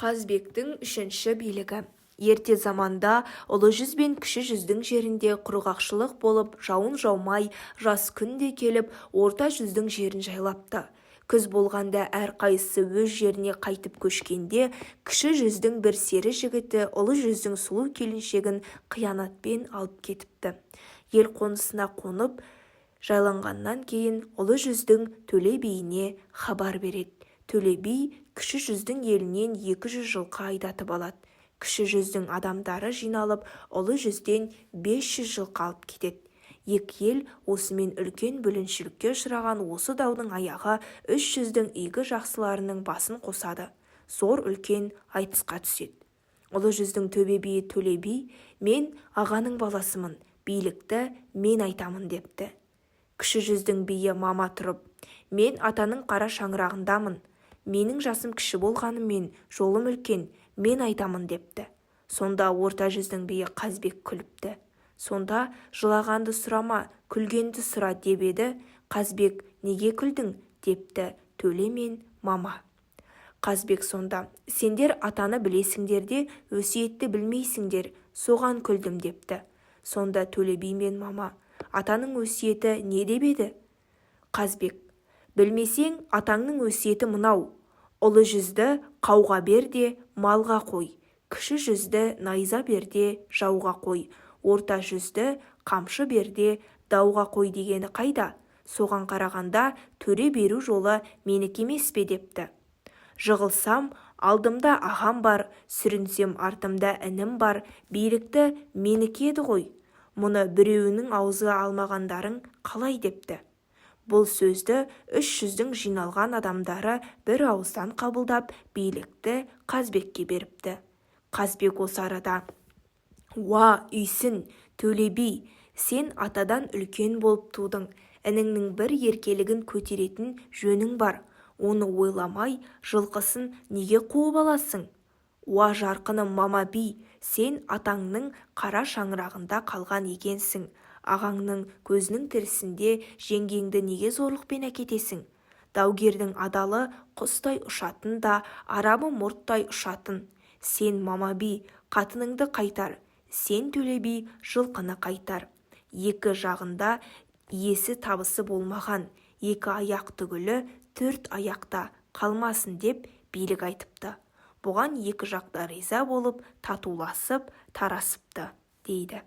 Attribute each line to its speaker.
Speaker 1: Қазбектің үшінші билігі. Ерте заманда ұлы жүз бен кіші жүздің жерінде құрғақшылық болып, жауын жаумай, жас күн де келіп, орта жүздің жерін жайлапты. Күз болғанда әрқайсысы өз жеріне қайтып көшкенде, кіші жүздің бір сері жігіті ұлы жүздің сұлу келіншегін қиянатпен алып кетіпті. Ел қонысына қонып жайланғаннан кейін ұлы жүздің Төле биіне хабар береді. Төле би кіші жүздің елінен 200 жылқы айдатып алады. Кіші жүздің адамдары жиналып, ұлы жүзден 500 жылқы алып кетеді. Екі ел осымен үлкен бүліншілікке ұшыраған осы даудың аяғы 300-дің игі жақсыларының басын қосады. Зор үлкен айтысқа түседі. Ұлы жүздің төбе биі Төле би, мен ағаның баласымын, билікті мен айтамын депті. Кіші жүздің биі Мама тұрып, мен атаның қара шаңырағындамын. Менің жасым кіші болғанымен, жолым үлкен, мен айтамын депті. Сонда орта жүздің биі Қазбек күліпті. Сонда жылағанды сұрама, күлгенді сұра деп еді. Қазбек, неге күлдің депті Төле мен Мама. Қазбек сонда, сендер атаны білесіңдер де, өсиетті білмейсіңдер, соған күлдім депті. Сонда Төле би мен Мама, атаның өсиеті не деп еді? Қазбек, білмесең, атаңның өсиеті мынау: ұлы жүзді қауға бер де малға қой, кіші жүзді найза бер де жауға қой, орта жүзді қамшы бер де дауға қой дегені қайда? Соған қарағанда төре беру жолы менікі емес пе депті. Жығылсам, алдымда ағам бар, сүрінсем артымда інім бар, билікті менікі еді ғой. Мұны біреуінің аузы алмағандарың қалай депті. Бұл сөзді 300-дің жиналған адамдары бір ауыздан қабылдап, билікті Қазбекке беріпті. Қазбек осы арада, уа үйсін, Төле би, сен атадан үлкен болып тудың, ініңнің бір еркелігін көтеретін жөнің бар. Оны ойламай, жылқысын неге қуып аласың? Уа жарқыным Мама би, сен атаңның қара шаңырағында қалған екенсің. Ағаңның көзінің тірісінде жеңгеңді неге зорлықпен әкетесің? Даугердің адалы құстай ұшатын да, арабы мұрттай ұшатын. Сен Мама би, қатыныңды қайтар. Сен Төле би, жылқыны қайтар. Екі жағында иесі табысы болмаған, екі аяқ түгілі 4 аяқта қалмасын деп билік айтыпты. Бұған екі жақта риза болып, татуласып, тарасыпты, дейді.